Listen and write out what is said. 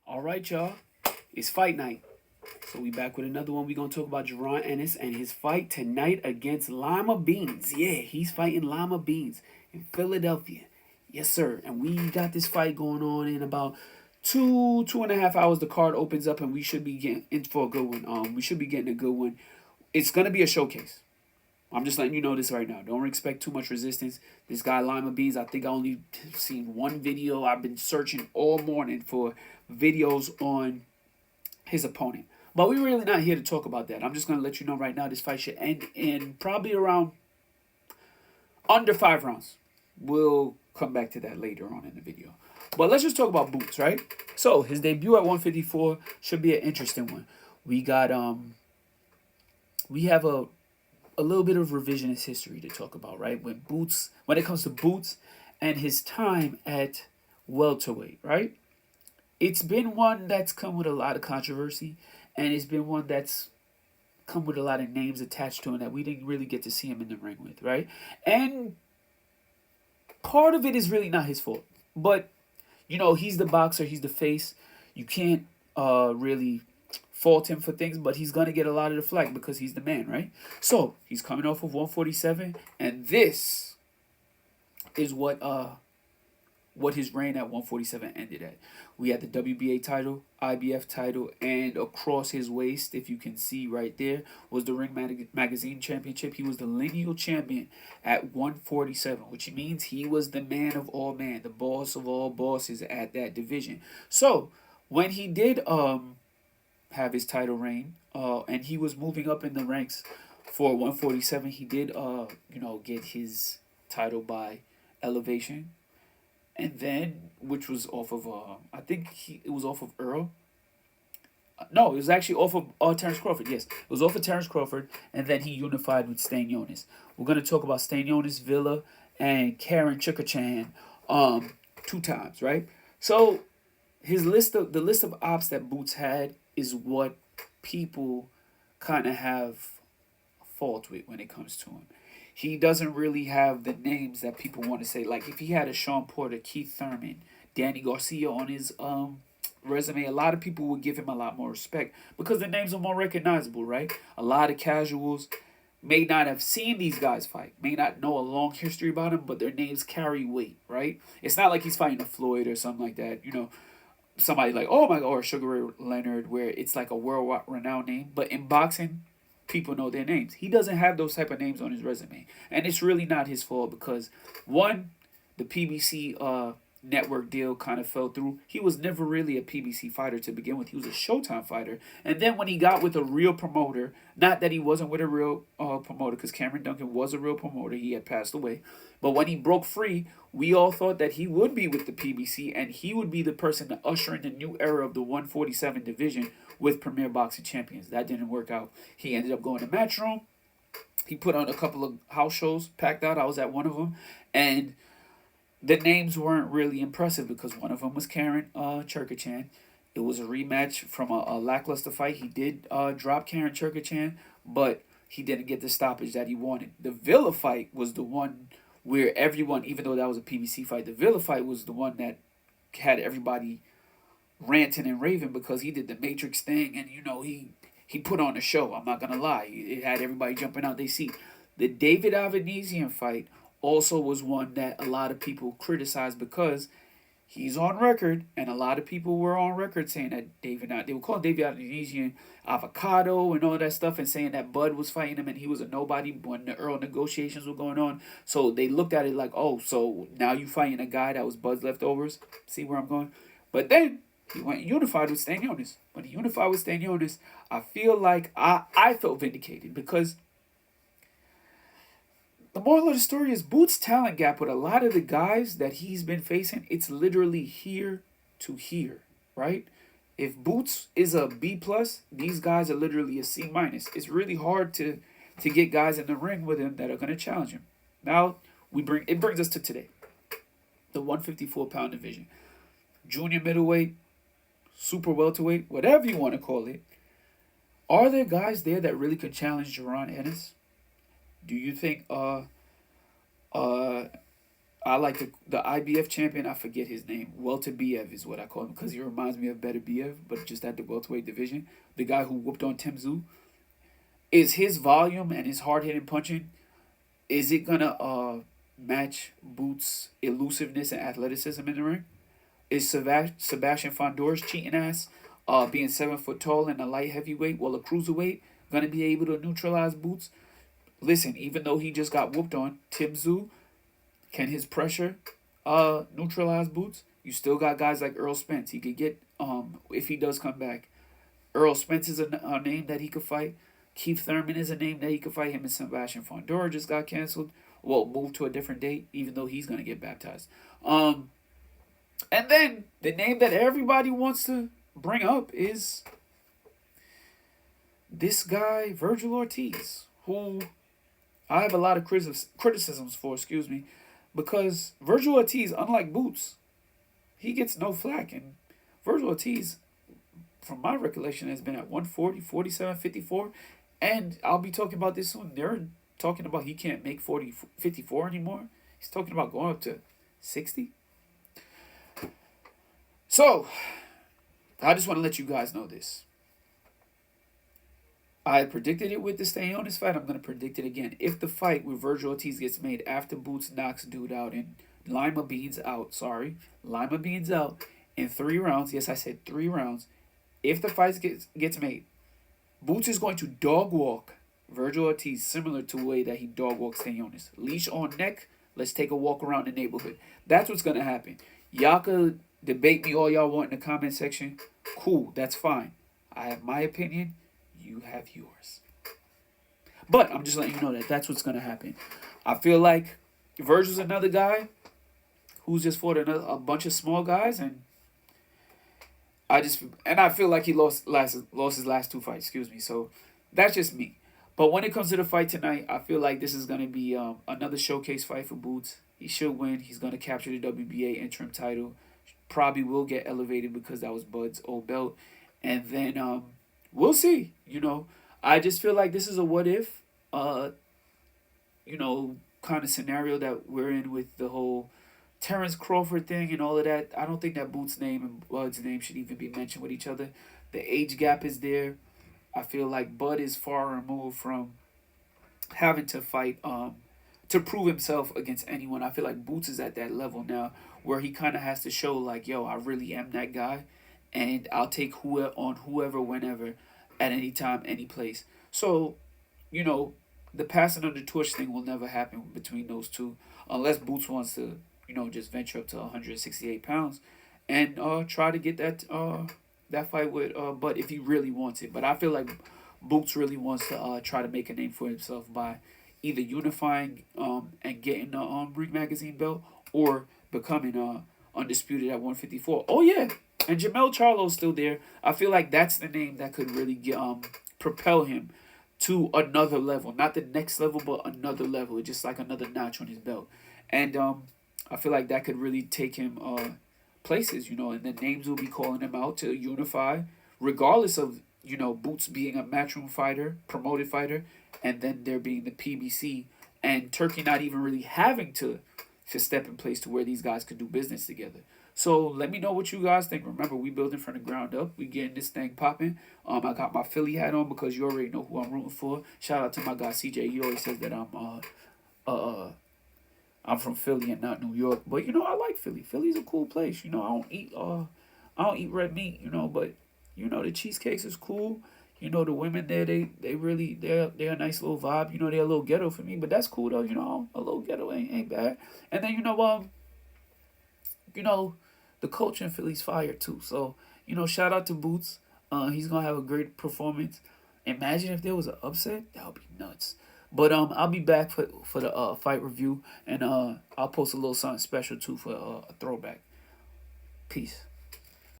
All right, y'all. It's fight night. So we back with another one. We gonna talk about Jaron Ennis and his fight tonight against Lima Beans. Yeah, he's fighting Lima Beans in Philadelphia. Yes, sir. And we got this fight going on in about 2.5 hours. The card opens up, and we should be getting in for a good one. We should be getting a good one. It's gonna be a showcase. I'm just letting you know this right now. Don't expect too much resistance. This guy Lima Beans, I think I only seen one video. I've been searching all morning for videos on his opponent. But we're really not here to talk about that. I'm just going to let you know right now this fight should end in probably around under 5 rounds. We'll come back to that later on in the video. But let's just talk about Boots, right? So his debut at 154 should be an interesting one. We have a little bit of revisionist history to talk about, right? When it comes to Boots and his time at welterweight, right? It's been one that's come with a lot of controversy, and it's been one that's come with a lot of names attached to him that we didn't really get to see him in the ring with, right? And part of it is really not his fault. But, he's the boxer, he's the face. You can't really fault him for things, but he's going to get a lot of the flack because he's the man, right? So, he's coming off of 147, and this is what his reign at 147 ended at. We had the WBA title, IBF title, and across his waist, if you can see right there, was the Ring Magazine Championship. He was the lineal champion at 147, which means he was the man of all men, the boss of all bosses at that division. So, when he did have his title reign, and he was moving up in the ranks for 147, he did, get his title by elevation, and then which was off of I think it was off of Earl. No, it was actually off of Terrence Crawford. Yes, it was off of Terrence Crawford, and then he unified with Stanionis. We're gonna talk about Stanionis, Villa, and Karen Chukachan, 2 times, right? So the list of ops that Boots had is what people kind of have fault with when it comes to him. He doesn't really have the names that people want to say. Like if he had a Sean Porter, Keith Thurman, Danny Garcia on his resume, a lot of people would give him a lot more respect because the names are more recognizable, right? A lot of casuals may not have seen these guys fight, may not know a long history about them, but their names carry weight, right? It's not like he's fighting a Floyd or something like that, somebody like, oh my God, or Sugar Ray Leonard, where it's like a world renowned name. But in boxing, people know their names. He doesn't have those type of names on his resume, and it's really not his fault because one, the PBC network deal kind of fell through. He was never really a PBC fighter to begin with. He was a Showtime fighter, and then when he got with a real promoter, not that he wasn't with a real promoter, because Cameron Duncan was a real promoter. He had passed away, but when he broke free, we all thought that he would be with the PBC and he would be the person to usher in the new era of the 147 division with Premier Boxing Champions. That didn't work out. He ended up going to Matchroom. He put on a couple of house shows, packed out. I was at one of them, and the names weren't really impressive because one of them was Karen Churkachan. It was a rematch from a lackluster fight. He did drop Karen Churkachan, but he didn't get the stoppage that he wanted. The Villa fight was the one where everyone, even though that was a PBC fight, the Villa fight was the one that had everybody ranting and raving because he did the Matrix thing, and he put on a show. I'm not gonna lie, it had everybody jumping out their seat. The David Avanesian fight also was one that a lot of people criticized because he's on record, and a lot of people were on record saying that they were calling David Avanesian avocado and all that stuff, and saying that Bud was fighting him and he was a nobody when the Earl negotiations were going on. So they looked at it like, oh, so now you fighting a guy that was Bud's leftovers. See where I'm going? But then he went unified with Stanionis. When he unified with Stanionis, I feel like I felt vindicated because the moral of the story is Boots' talent gap with a lot of the guys that he's been facing, it's literally here to here, right? If Boots is a B plus, these guys are literally a C minus. It's really hard to get guys in the ring with him that are going to challenge him. Now it brings us to today, the 154-pound division, junior middleweight, super welterweight, whatever you want to call it. Are there guys there that really could challenge Jaron Ennis? Do you think I like the IBF champion. I forget his name. Welter Biev is what I call him because he reminds me of Better Biev, but just at the welterweight division. The guy who whooped on Tim Tszyu. Is his volume and his hard hitting punching, is it gonna match Boots' elusiveness and athleticism in the ring? Is Sebastian Fondor's cheating ass, being 7 foot tall and a light heavyweight, while a cruiserweight, gonna be able to neutralize Boots? Listen, even though he just got whooped on, Tim Tszyu, can his pressure neutralize Boots? You still got guys like Earl Spence. He could get if he does come back. Earl Spence is a name that he could fight. Keith Thurman is a name that he could fight. Him and Sebastian Fondor just got canceled. Well, moved to a different date, even though he's gonna get baptized. And then the name that everybody wants to bring up is this guy, Virgil Ortiz, who I have a lot of criticisms for, excuse me, because Virgil Ortiz, unlike Boots, he gets no flack. And Virgil Ortiz, from my recollection, has been at 140, 47, 54. And I'll be talking about this soon. They're talking about he can't make 54 anymore. He's talking about going up to 60. So, I just want to let you guys know this. I predicted it with the Stanionis fight. I'm going to predict it again. If the fight with Virgil Ortiz gets made after Boots knocks dude out and Lima Beans out in 3 rounds. Yes, I said 3 rounds. If the fight gets made, Boots is going to dog walk Virgil Ortiz similar to the way that he dog walks Stanionis. Leash on neck. Let's take a walk around the neighborhood. That's what's going to happen. Y'all could debate me all y'all want in the comment section. Cool, that's fine. I have my opinion. You have yours. But I'm just letting you know that that's what's going to happen. I feel like Virgil's another guy who's just fought a bunch of small guys, and I feel like he lost his last 2 fights, excuse me. So that's just me. But when it comes to the fight tonight, I feel like this is going to be another showcase fight for Boots. He should win. He's going to capture the WBA interim title. Probably will get elevated because that was Bud's old belt. And then we'll see. I just feel like this is a what if, kind of scenario that we're in with the whole Terrence Crawford thing and all of that. I don't think that Boots' name and Bud's name should even be mentioned with each other. The age gap is there. I feel like Bud is far removed from having to fight to prove himself against anyone. I feel like Boots is at that level now where he kind of has to show like, yo, I really am that guy, and I'll take whoever, whenever, at any time, any place. So, the passing of the torch thing will never happen between those two unless Boots wants to, just venture up to 168 pounds and try to get that fight with Bud if he really wants it. But I feel like Boots really wants to try to make a name for himself by either unifying and getting the Ring Magazine belt or becoming undisputed at 154. Oh yeah, and Jamel Charlo's still there. I feel like that's the name that could really propel him to another level, not the next level, but another level, just like another notch on his belt. And I feel like that could really take him places, and the names will be calling him out to unify, regardless of Boots being a matchroom fighter, promoted fighter, and then there being the PBC and Turkey not even really having to step in place to where these guys could do business together. So let me know what you guys think. Remember, we building from the ground up. We getting this thing popping. I got my Philly hat on because you already know who I'm rooting for. Shout out to my guy CJ. He always says that I'm from Philly and not New York. But I like Philly. Philly's a cool place. I don't eat red meat, but the cheesecakes is cool. The women there, they're a nice little vibe. They're a little ghetto for me, but that's cool though. A little ghetto ain't bad. And then the culture in Philly's fire too. So shout out to Boots. He's gonna have a great performance. Imagine if there was an upset, that would be nuts. But I'll be back for the fight review, and I'll post a little something special too for a throwback. Peace.